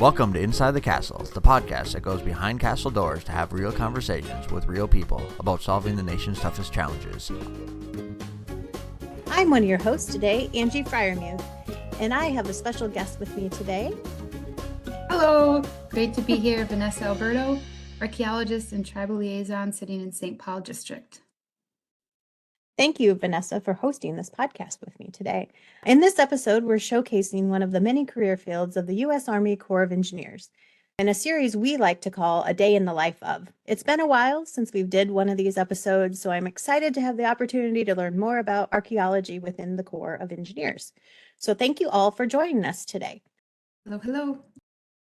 Welcome to Inside the Castle, the podcast that goes behind castle doors to have real conversations with real people about solving the nation's toughest challenges. I'm one of your hosts today, Angie Fryermuth, and I have a special guest with me today. Hello, great to be here, Vanessa Alberto, archaeologist and tribal liaison sitting in St. Paul District. Thank you, Vanessa, for hosting this podcast with me today. In this episode, we're showcasing one of the many career fields of the U.S. Army Corps of Engineers, in a series we like to call A Day in the Life of. It's been a while since we've did one of these episodes, so I'm excited to have the opportunity to learn more about archaeology within the Corps of Engineers. So thank you all for joining us today. Hello, hello.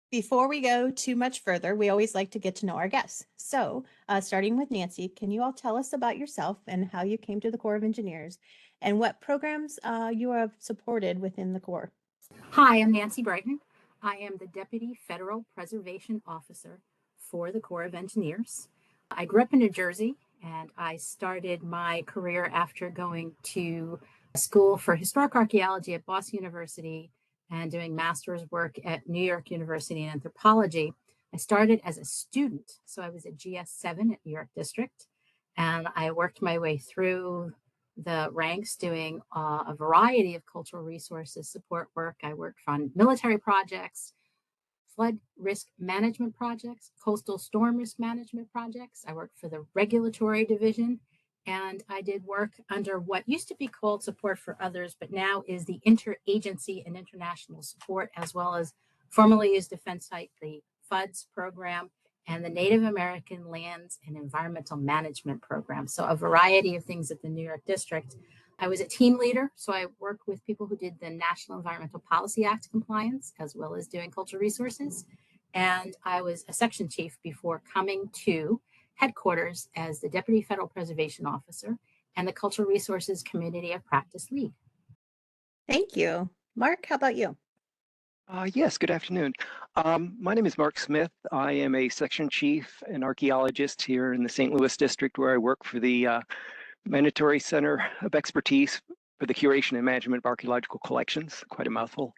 Before we go too much further, we always like to get to know our guests. So starting with Nancy, can you all tell us about yourself and how you came to the Corps of Engineers and what programs you have supported within the Corps? Hi, I'm Nancy Brighton. I am the Deputy Federal Preservation Officer for the Corps of Engineers. I grew up in New Jersey, and I started my career after going to school for historic archaeology at Boston University and doing master's work at New York University in anthropology. I started as a student, so I was at GS7 at New York District, and I worked my way through the ranks doing a variety of cultural resources support work. I worked on military projects, flood risk management projects, coastal storm risk management projects. I worked for the regulatory division, and I did work under what used to be called Support for Others, but now is the Interagency and International Support, as well as formerly used Defense Site, the FUDS program, and the Native American Lands and Environmental Management Program. So a variety of things at the New York District. I was a team leader, so I worked with people who did the National Environmental Policy Act compliance, as well as doing cultural resources. And I was a section chief before coming to headquarters as the Deputy Federal Preservation Officer and the Cultural Resources Community of Practice Lead. Thank you. Mark, how about you? Yes, good afternoon. My name is Mark Smith. I am a section chief and archaeologist here in the St. Louis district, where I work for the Mandatory Center of Expertise for the Curation and Management of Archaeological Collections, quite a mouthful.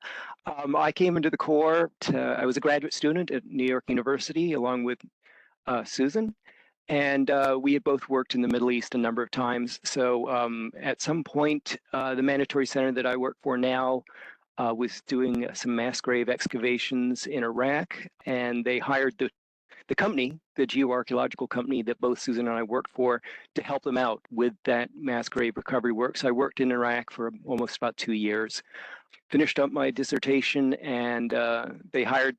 I came into the Corps, I was a graduate student at New York University along with Susan, and we had both worked in the Middle East a number of times. So at some point, the Mandatory Center that I work for now was doing some mass grave excavations in Iraq, and they hired the company, the geoarchaeological company that both Susan and I worked for, to help them out with that mass grave recovery work. So I worked in Iraq for almost about 2 years, finished up my dissertation, and they hired,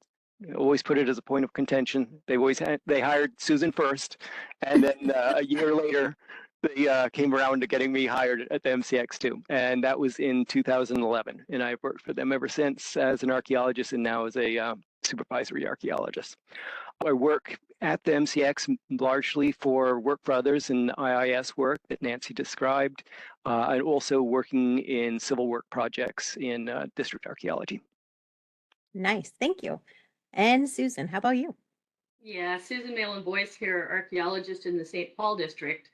always put it as a point of contention, they hired Susan first, and then a year later, they came around to getting me hired at the MCX too. And that was in 2011. And I've worked for them ever since as an archaeologist and now as a supervisory archaeologist. I work at the MCX largely for Work for Others and IIS work that Nancy described, and also working in civil work projects in district archaeology. Nice, thank you. And Susan, how about you? Yeah, Susan Malin-Boyce here, archaeologist in the St. Paul District.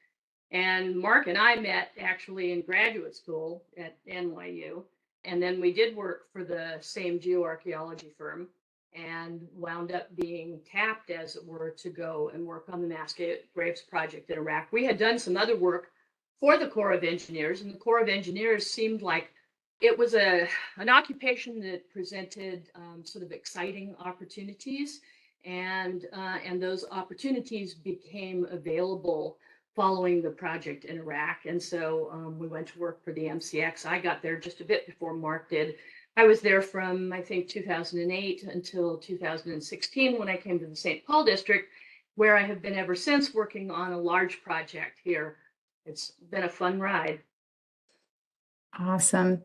And Mark and I met actually in graduate school at NYU. And then we did work for the same geoarchaeology firm and wound up being tapped, as it were, to go and work on the mass graves project in Iraq. We had done some other work for the Corps of Engineers, and the Corps of Engineers seemed like it was an occupation that presented sort of exciting opportunities, and those opportunities became available following the project in Iraq. And so we went to work for the MCX. I got there just a bit before Mark did. I was there from, I think, 2008 until 2016 when I came to the St. Paul District, where I have been ever since, working on a large project here. It's been a fun ride. Awesome.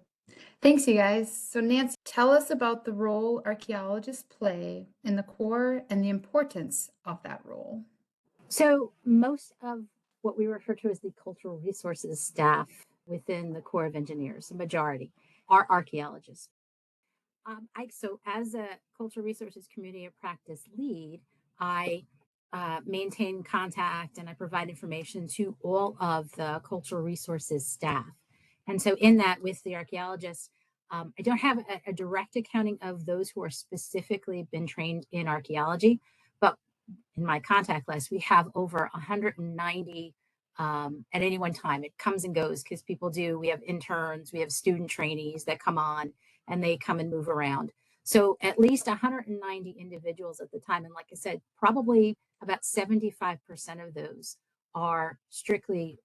Thanks, you guys. So Nancy, tell us about the role archaeologists play in the Corps and the importance of that role. So most of what we refer to as the cultural resources staff within the Corps of Engineers, the majority, are archaeologists. So as a cultural resources community of practice lead, I maintain contact and I provide information to all of the cultural resources staff. And so in that, with the archaeologists, I don't have a direct accounting of those who are specifically been trained in archaeology, but in my contact list, we have over 190 at any one time. It comes and goes because we have interns, we have student trainees that come on and they come and move around. So at least 190 individuals at the time. And like I said, probably about 75% of those are strictly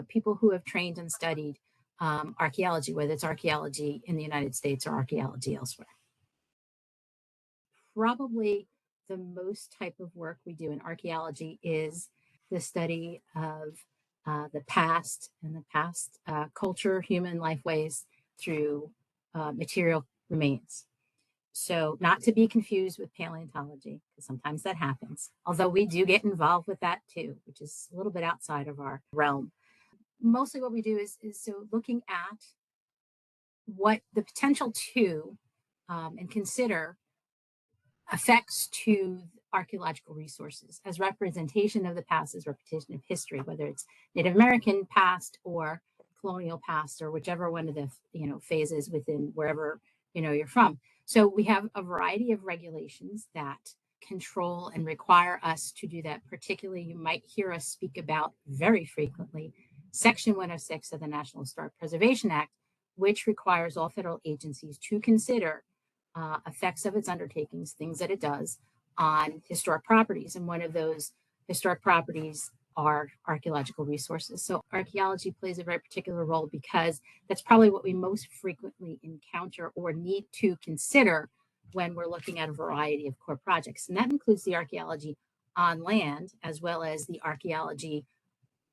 people who have trained and studied archaeology, whether it's archaeology in the United States or archaeology elsewhere. Probably the most type of work we do in archaeology is the study of the past and the past culture, human life ways through material remains. So not to be confused with paleontology, because sometimes that happens, although we do get involved with that too, which is a little bit outside of our realm. Mostly what we do is so looking at what the potential to and consider effects to archaeological resources as representation of the past, as representation of history, whether it's Native American past or colonial past or whichever one of the phases within wherever you're from. So we have a variety of regulations that control and require us to do that. Particularly, you might hear us speak about very frequently Section 106 of the National Historic Preservation Act, which requires all federal agencies to consider effects of its undertakings, things that it does on historic properties. And one of those historic properties are archaeological resources. So archaeology plays a very particular role because that's probably what we most frequently encounter or need to consider when we're looking at a variety of core projects. And that includes the archaeology on land as well as the archaeology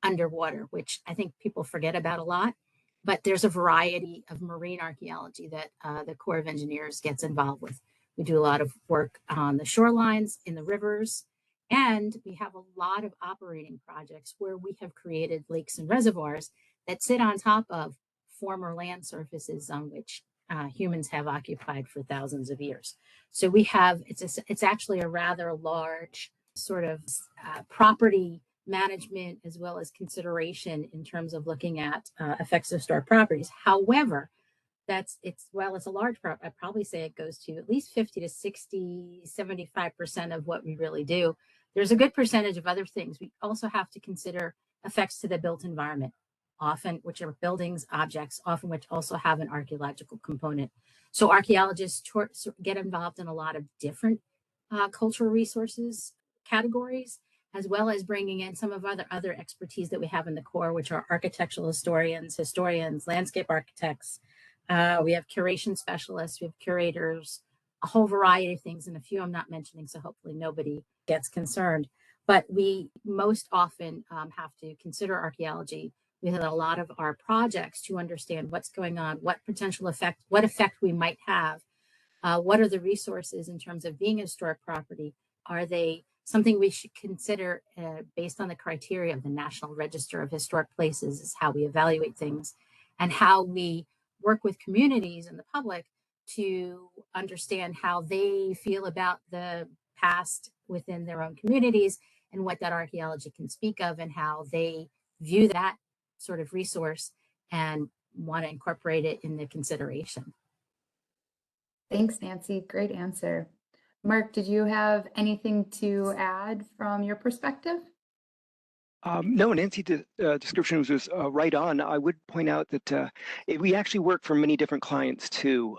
underwater, which I think people forget about a lot. But there's a variety of marine archaeology that the Corps of Engineers gets involved with. We do a lot of work on the shorelines, in the rivers, and we have a lot of operating projects where we have created lakes and reservoirs that sit on top of former land surfaces on which humans have occupied for thousands of years. So we have, it's actually a rather large sort of property management as well as consideration in terms of looking at effects of historic properties. However, it's a large part. I'd probably say it goes to at least 50 to 60, 75% of what we really do. There's a good percentage of other things. We also have to consider effects to the built environment, often which are buildings, objects, often which also have an archaeological component. So archaeologists get involved in a lot of different cultural resources categories, as well as bringing in some of other expertise that we have in the Corps, which are architectural historians, landscape architects. We have curation specialists, we have curators, a whole variety of things, and a few I'm not mentioning, so hopefully nobody gets concerned. But we most often have to consider archaeology within a lot of our projects to understand what's going on, what effect we might have, what are the resources in terms of being a historic property. Are they something we should consider based on the criteria of the National Register of Historic Places, is how we evaluate things, and how we work with communities and the public to understand how they feel about the past within their own communities and what that archaeology can speak of and how they view that sort of resource and want to incorporate it in the consideration. Thanks, Nancy. Great answer. Mark, did you have anything to add from your perspective? No, Nancy's description was right on. I would point out that we actually work for many different clients too.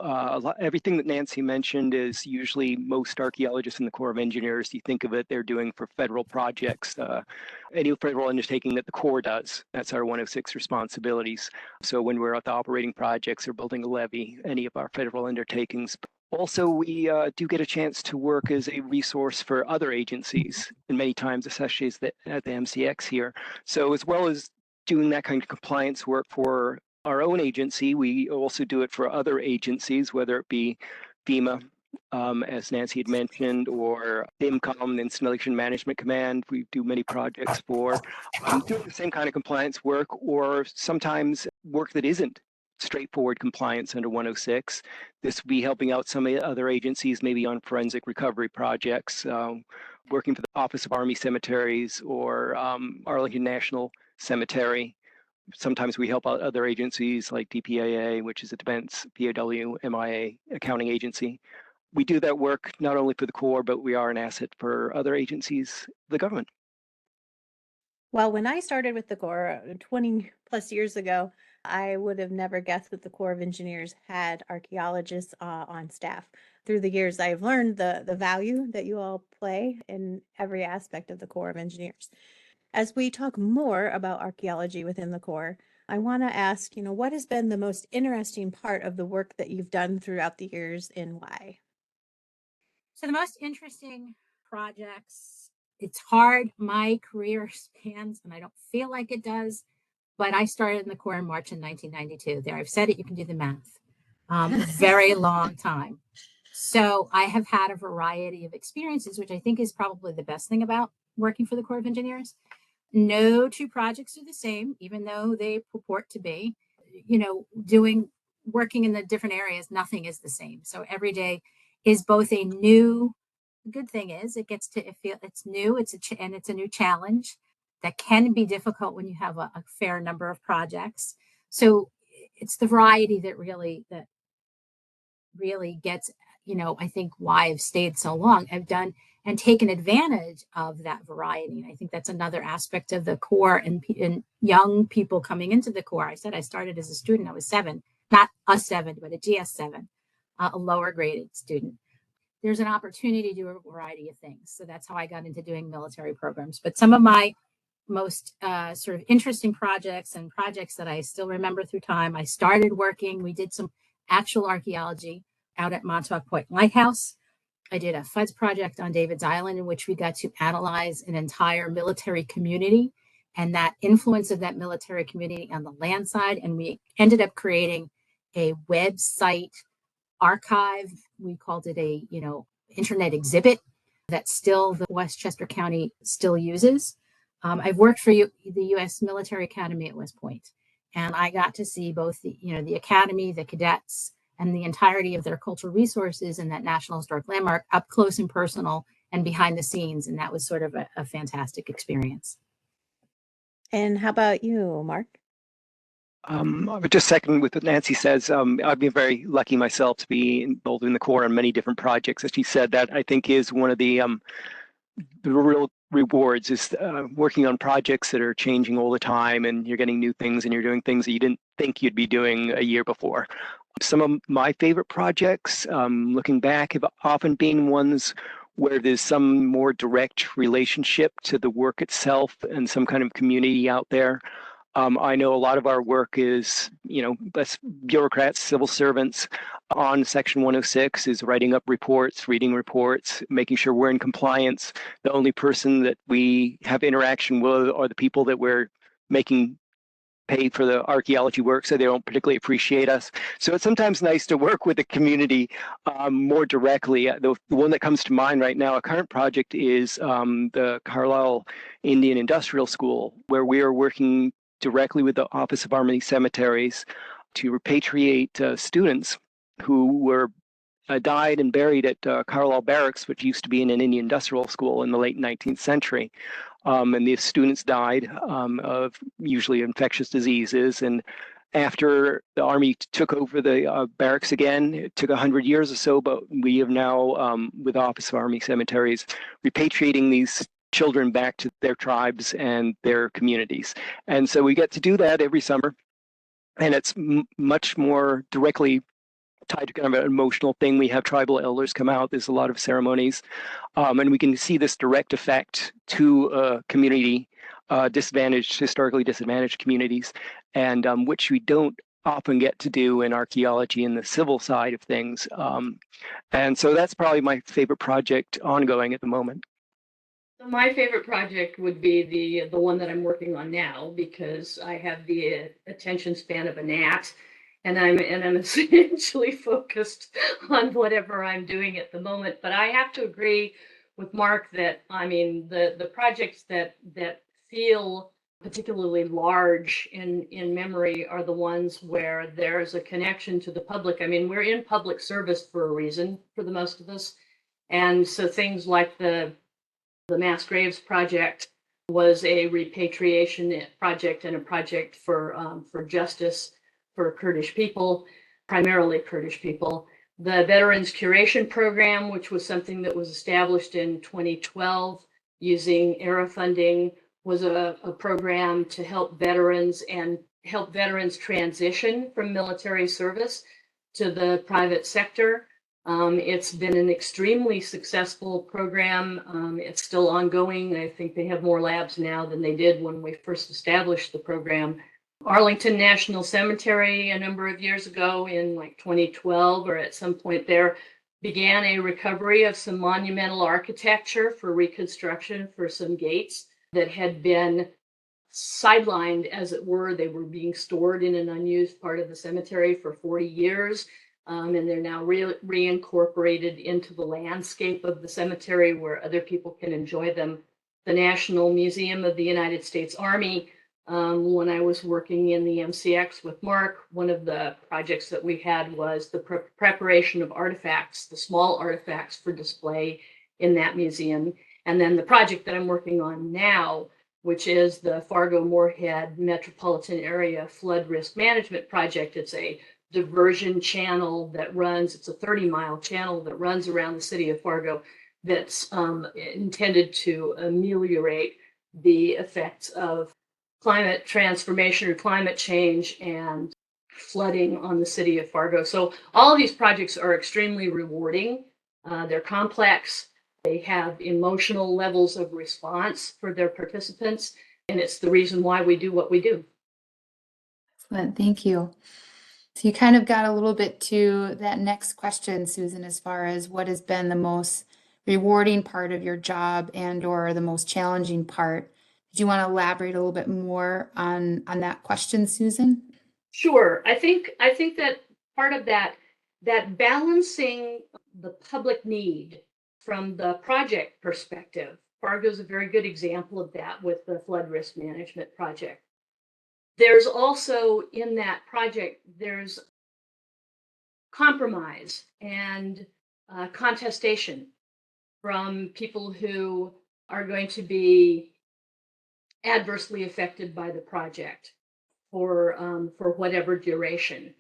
Everything that Nancy mentioned is usually most archaeologists in the Corps of Engineers. You think of it, they're doing for federal projects, any federal undertaking that the Corps does. That's our 106 responsibilities. So when we're at the operating projects or building a levee, any of our federal undertakings. Also, we do get a chance to work as a resource for other agencies, and many times, especially at the MCX here. So as well as doing that kind of compliance work for our own agency, we also do it for other agencies, whether it be FEMA, as Nancy had mentioned, or IMCOM, the Installation Management Command. We do many projects for doing the same kind of compliance work, or sometimes work that isn't straightforward compliance under 106. This will be helping out some of the other agencies, maybe on forensic recovery projects, working for the Office of Army Cemeteries or Arlington National Cemetery, Sometimes we help out other agencies like DPAA, which is a defense, PAW, MIA accounting agency. We do that work not only for the Corps, but we are an asset for other agencies, the government. Well, when I started with the Corps 20 plus years ago, I would have never guessed that the Corps of Engineers had archaeologists on staff. Through the years, I've learned the value that you all play in every aspect of the Corps of Engineers. As we talk more about archaeology within the Corps, I want to ask, what has been the most interesting part of the work that you've done throughout the years and why? So the most interesting projects, it's hard. My career spans, and I don't feel like it does, but I started in the Corps in March in 1992. There, I've said it, you can do the math. Very long time. So I have had a variety of experiences, which I think is probably the best thing about working for the Corps of Engineers. No two projects are the same, even though they purport to be. Working in the different areas, nothing is the same. So every day is both a new. The good thing is it gets to feel it's new. And it's a new challenge that can be difficult when you have a fair number of projects. So it's the variety that really gets, I think why I've stayed so long. I've done and taken advantage of that variety. And I think that's another aspect of the Corps and young people coming into the Corps. I said I started as a student. I was 7, not a 7, but a GS7, a lower graded student. There's an opportunity to do a variety of things. So that's how I got into doing military programs. But some of my most sort of interesting projects and projects that I still remember through time, I started working. We did some actual archaeology out at Montauk Point Lighthouse. I did a FUDS project on David's Island in which we got to analyze an entire military community and that influence of that military community on the land side. And we ended up creating a website archive. We called it a, internet exhibit that still the Westchester County still uses. I've worked for the U.S. Military Academy at West Point, and I got to see both the academy, the cadets, and the entirety of their cultural resources in that National Historic Landmark up close and personal and behind the scenes. And that was sort of a fantastic experience. And how about you, Mark? I would just second with what Nancy says. I've been very lucky myself to be involved in the Corps on many different projects. As she said, that I think is one of the real rewards is working on projects that are changing all the time, and you're getting new things and you're doing things that you didn't think you'd be doing a year before. Some of my favorite projects, looking back, have often been ones where there's some more direct relationship to the work itself and some kind of community out there. I know a lot of our work is, less bureaucrats, civil servants on Section 106 is writing up reports, reading reports, making sure we're in compliance. The only person that we have interaction with are the people that we're making pay for the archaeology work, so they don't particularly appreciate us. So it's sometimes nice to work with the community more directly. The one that comes to mind right now, a current project is the Carlisle Indian Industrial School, where we are working directly with the Office of Army Cemeteries to repatriate students who were died and buried at Carlisle Barracks, which used to be in an Indian industrial school in the late 19th century. And these students died of usually infectious diseases. And after the Army took over the barracks again, it took 100 years or so, but we have now, with the Office of Army Cemeteries, repatriating these children back to their tribes and their communities. And so we get to do that every summer. And it's much more directly tied to kind of an emotional thing. We have tribal elders come out. There's a lot of ceremonies. And we can see this direct effect to a community, historically disadvantaged communities, and which we don't often get to do in archaeology in the civil side of things. And so that's probably my favorite project ongoing at the moment. So my favorite project would be the one that I'm working on now, because I have the attention span of a gnat, and I'm essentially focused on whatever I'm doing at the moment. But I have to agree with Mark that, I mean, the projects that feel particularly large in memory are the ones where there's a connection to the public. I mean, we're in public service for a reason, for the most of us. And so things like the mass graves project was a repatriation project and a project for justice for Kurdish people, primarily Kurdish people. The Veterans Curation Program, which was something that was established in 2012 using ERA funding, was a program to help veterans and help veterans transition from military service to the private sector. It's been an extremely successful program. It's still ongoing. I think they have more labs now than they did when we first established the program. Arlington National Cemetery a number of years ago in like 2012 or at some point there began a recovery of some monumental architecture for reconstruction for some gates that had been sidelined, as it were. They were being stored in an unused part of the cemetery for 40 years. And they're now reincorporated into the landscape of the cemetery where other people can enjoy them. The National Museum of the United States Army, when I was working in the MCX with Mark, one of the projects that we had was the preparation of artifacts, the small artifacts for display in that museum. And then the project that I'm working on now, which is the Fargo-Moorhead Metropolitan Area Flood Risk Management Project. It's a diversion channel that runs, it's a 30-mile channel that runs around the city of Fargo that's intended to ameliorate the effects of climate transformation or climate change and flooding on the city of Fargo. So all of these projects are extremely rewarding. They're complex. They have emotional levels of response for their participants, and it's the reason why we do what we do. Excellent, thank you. So you kind of got a little bit to that next question, Susan, as far as what has been the most rewarding part of your job and or the most challenging part. Do you want to elaborate a little bit more on that question, Susan? Sure. I think that part of that balancing the public need from the project perspective. Fargo is a very good example of that with the flood risk management project. There's also in that project, there's compromise and contestation from people who are going to be adversely affected by the project for whatever duration.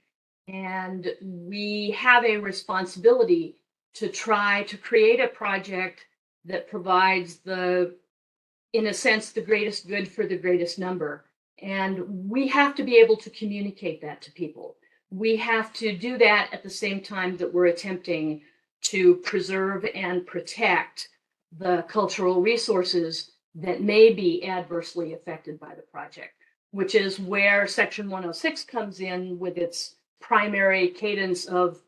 And we have a responsibility to try to create a project that provides in a sense, the greatest good for the greatest number. And we have to be able to communicate that to people. We have to do that at the same time that we're attempting to preserve and protect the cultural resources that may be adversely affected by the project, which is where Section 106 comes in with its primary cadence of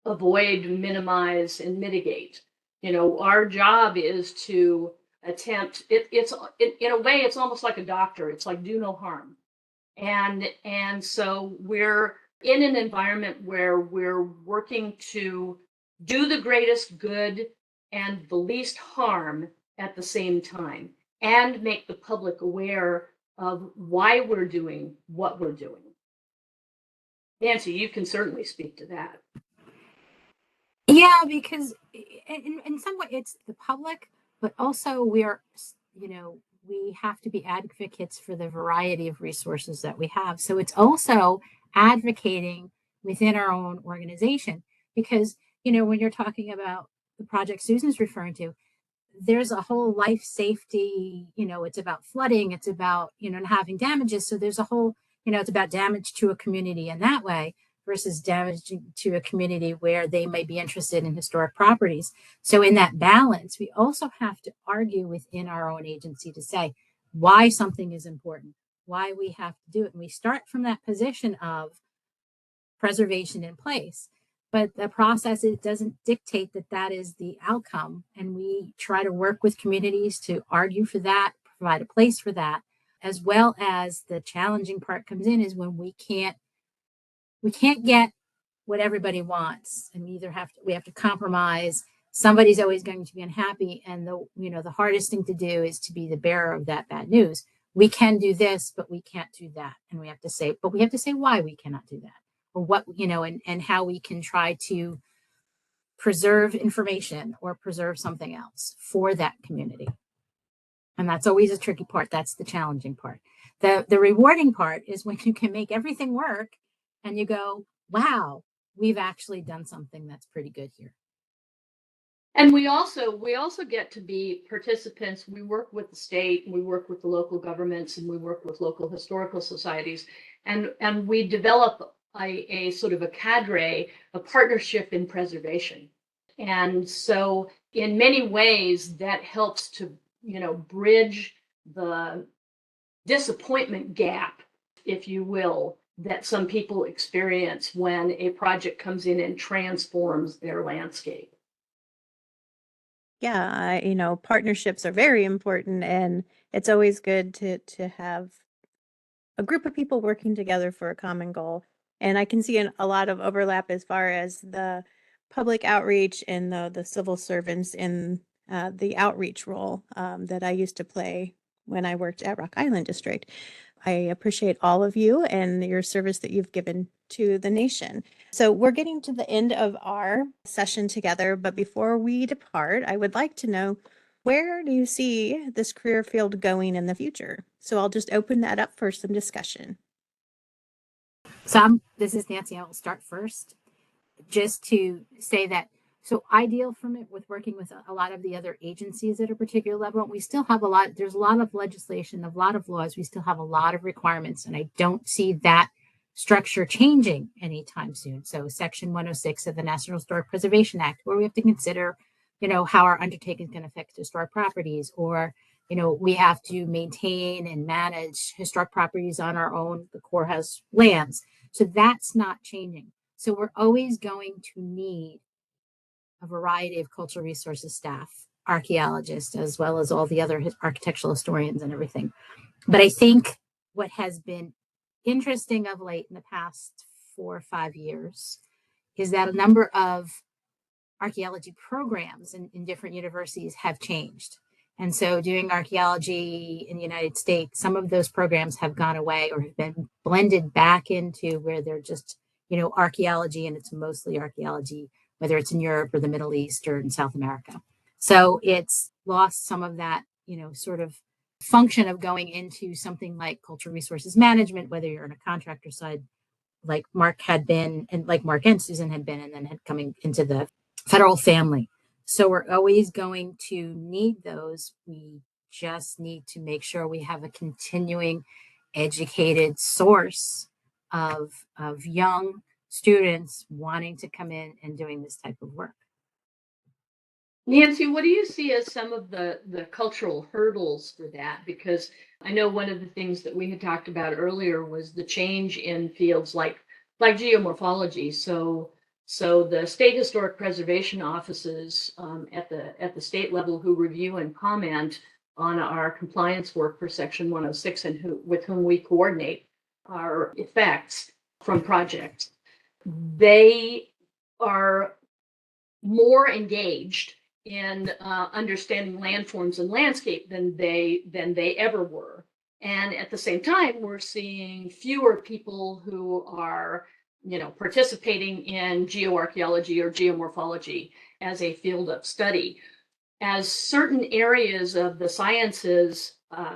avoid, minimize, and mitigate. Our job is to attempt it's in a way it's almost like a doctor. It's like do no harm, and so we're in an environment where we're working to do the greatest good and the least harm at the same time, and make the public aware of why we're doing what we're doing. Nancy, you can certainly speak to that. Yeah, because in some way it's the public, but also we have to be advocates for the variety of resources that we have. So it's also advocating within our own organization, because, when you're talking about the project Susan's referring to, there's a whole life safety, it's about flooding, it's about, having damages. So there's a whole, it's about damage to a community in that way versus damage to a community where they may be interested in historic properties. So in that balance, we also have to argue within our own agency to say why something is important, why we have to do it. And we start from that position of preservation in place. But the process, it doesn't dictate that is the outcome. And we try to work with communities to argue for that, provide a place for that, as well as the challenging part comes in is when we can't get what everybody wants, and we have to compromise. Somebody's always going to be unhappy, and the hardest thing to do is to be the bearer of that bad news. We can do this, but we can't do that, and we have to say why we cannot do that, or what, and how we can try to preserve information or preserve something else for that community. And that's always a tricky part. That's the challenging part. The rewarding part is when you can make everything work and you go, wow, we've actually done something that's pretty good here. And we also get to be participants. We work with the state, we work with the local governments, and we work with local historical societies, and we develop a sort of a cadre, a partnership in preservation. And so in many ways that helps to, bridge the disappointment gap, if you will, that some people experience when a project comes in and transforms their landscape. Yeah, partnerships are very important, and it's always good to have a group of people working together for a common goal. And I can see a lot of overlap as far as the public outreach and the civil servants in the outreach role that I used to play when I worked at Rock Island District. I appreciate all of you and your service that you've given to the nation. So we're getting to the end of our session together, but before we depart, I would like to know, where do you see this career field going in the future? So I'll just open that up for some discussion. So this is Nancy. I will start first, just to say that, so I deal from it with working with a lot of the other agencies at a particular level. We still have there's a lot of legislation, a lot of laws. We still have a lot of requirements, and I don't see that structure changing anytime soon. So Section 106 of the National Historic Preservation Act, where we have to consider, how our undertaking can affect historic properties, or, we have to maintain and manage historic properties on our own. The Corps has lands. So that's not changing. So we're always going to need a variety of cultural resources staff, archaeologists, as well as all the other architectural historians and everything. But I think what has been interesting of late in the past 4 or 5 years is that a number of archaeology programs in different universities have changed. And so doing archaeology in the United States, some of those programs have gone away or have been blended back into where they're just, archaeology, and it's mostly archaeology, whether it's in Europe or the Middle East or in South America. So it's lost some of that, sort of function of going into something like cultural resources management, whether you're on a contractor side, like Mark had been, and like Mark and Susan had been, and then had coming into the federal family. So we're always going to need those. We just need to make sure we have a continuing educated source of young students wanting to come in and doing this type of work. Nancy, what do you see as some of the cultural hurdles for that? Because I know one of the things that we had talked about earlier was the change in fields like geomorphology. So the state historic preservation offices at the state level who review and comment on our compliance work for Section 106 and with whom we coordinate our effects from projects, they are more engaged in understanding landforms and landscape than they ever were. And at the same time, we're seeing fewer people who are, participating in geoarchaeology or geomorphology as a field of study. As certain areas of the sciences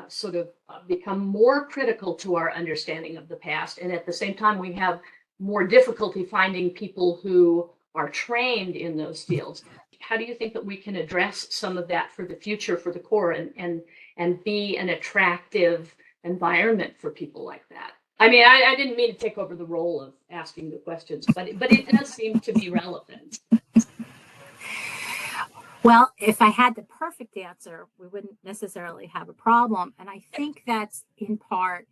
sort of become more critical to our understanding of the past, and at the same time, we have more difficulty finding people who are trained in those fields. How do you think that we can address some of that for the future for the Corps and be an attractive environment for people like that? I mean, I didn't mean to take over the role of asking the questions, but it does seem to be relevant. Well, if I had the perfect answer, we wouldn't necessarily have a problem. And I think that's in part,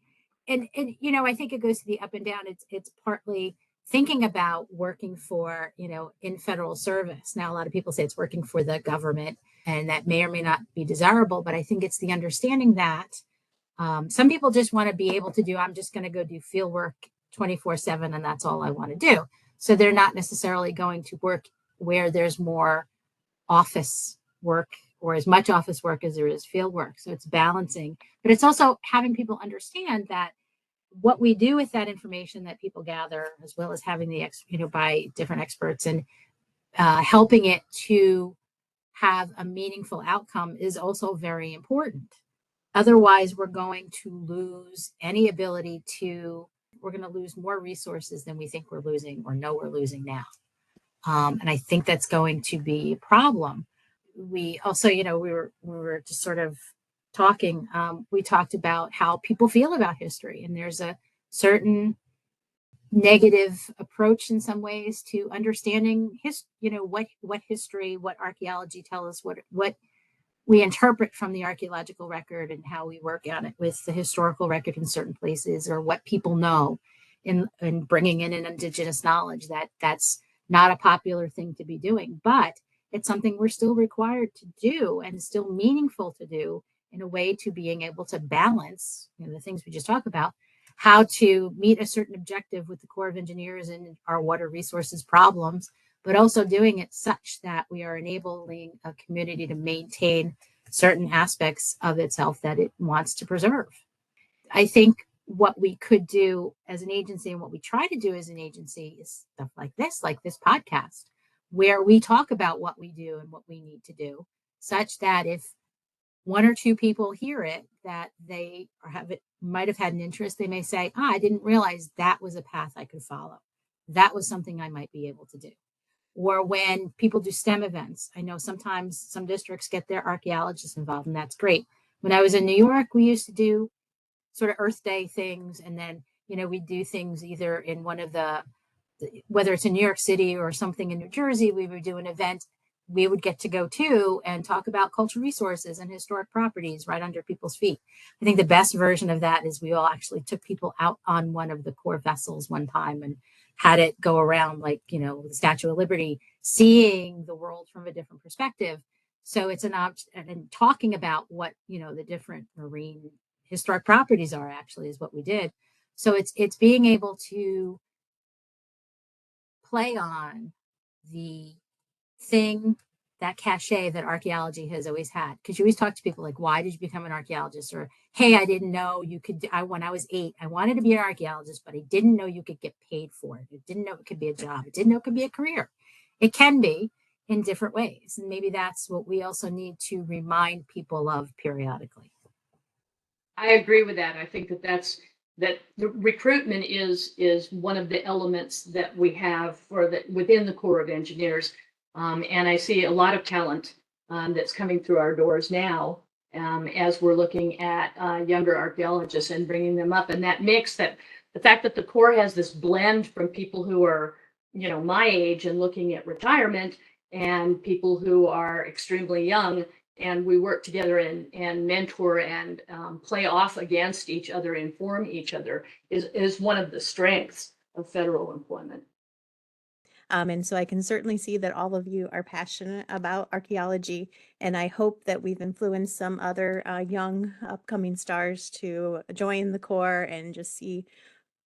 and I think it goes to the up and down. It's partly thinking about working for, in federal service. Now, a lot of people say it's working for the government, and that may or may not be desirable, but I think it's the understanding that some people just want to be able to I'm just going to go do field work 24/7, and that's all I want to do. So they're not necessarily going to work where there's more office work or as much office work as there is field work. So it's balancing, but it's also having people understand that what we do with that information that people gather, as well as having the by different experts and helping it to have a meaningful outcome, is also very important. Otherwise, we're going to lose any ability to, we're going to lose more resources than we think we're losing or know we're losing now. And I think that's going to be a problem. We also, we were just sort of talking, we talked about how people feel about history, and there's a certain negative approach in some ways to understanding what history, what archaeology tell us, what we interpret from the archaeological record and how we work on it with the historical record in certain places, or what people know in bringing in an indigenous knowledge. That's not a popular thing to be doing, but it's something we're still required to do and still meaningful to do in a way to being able to balance the things we just talked about, how to meet a certain objective with the Corps of Engineers and our water resources problems, but also doing it such that we are enabling a community to maintain certain aspects of itself that it wants to preserve. I think what we could do as an agency, and what we try to do as an agency, is stuff like this podcast, where we talk about what we do and what we need to do, such that if one or two people hear it, that they might have had an interest, they may say, I didn't realize that was a path I could follow. That was something I might be able to do. Or when people do STEM events, I know sometimes some districts get their archaeologists involved, and that's great. When I was in New York, we used to do sort of Earth Day things, and then we do things either in one of whether it's in New York City or something in New Jersey, we would do an event we would get to go to and talk about cultural resources and historic properties right under people's feet. I think the best version of that is we all actually took people out on one of the Corps vessels one time and had it go around like, the Statue of Liberty, seeing the world from a different perspective. So it's and talking about what, the different marine historic properties are actually is what we did. So it's being able to play on the thing, that cachet that archaeology has always had. Because you always talk to people like, why did you become an archaeologist? Or, hey, I didn't know you could, when I was 8, I wanted to be an archaeologist, but I didn't know you could get paid for it. I didn't know it could be a job. I didn't know it could be a career. It can be in different ways. And maybe that's what we also need to remind people of periodically. I agree with that. I think that the recruitment is one of the elements that we have within the Corps of Engineers. And I see a lot of talent that's coming through our doors now as we're looking at younger archaeologists and bringing them up. And that makes the fact that the Corps has this blend from people who are, my age and looking at retirement, and people who are extremely young, and we work together and mentor and play off against each other, inform each other, is one of the strengths of federal employment. And so I can certainly see that all of you are passionate about archaeology, and I hope that we've influenced some other young upcoming stars to join the Corps and just see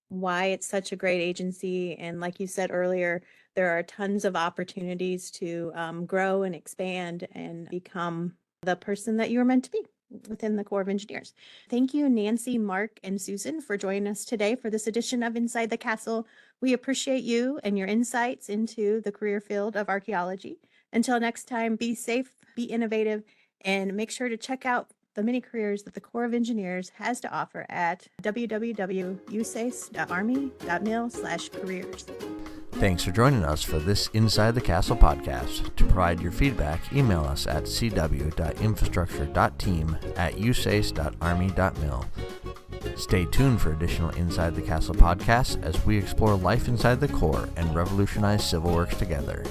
why it's such a great agency. And like you said earlier, there are tons of opportunities to grow and expand and become the person that you were meant to be within the Corps of Engineers. Thank you, Nancy, Mark, and Susan, for joining us today for this edition of Inside the Castle. We appreciate you and your insights into the career field of archaeology. Until next time, be safe, be innovative, and make sure to check out the many careers that the Corps of Engineers has to offer at www.usace.army.mil/careers. Thanks for joining us for this Inside the Castle podcast. To provide your feedback, email us at cw.infrastructure.team@usace.army.mil. Stay tuned for additional Inside the Castle podcasts as we explore life inside the Corps and revolutionize civil works together.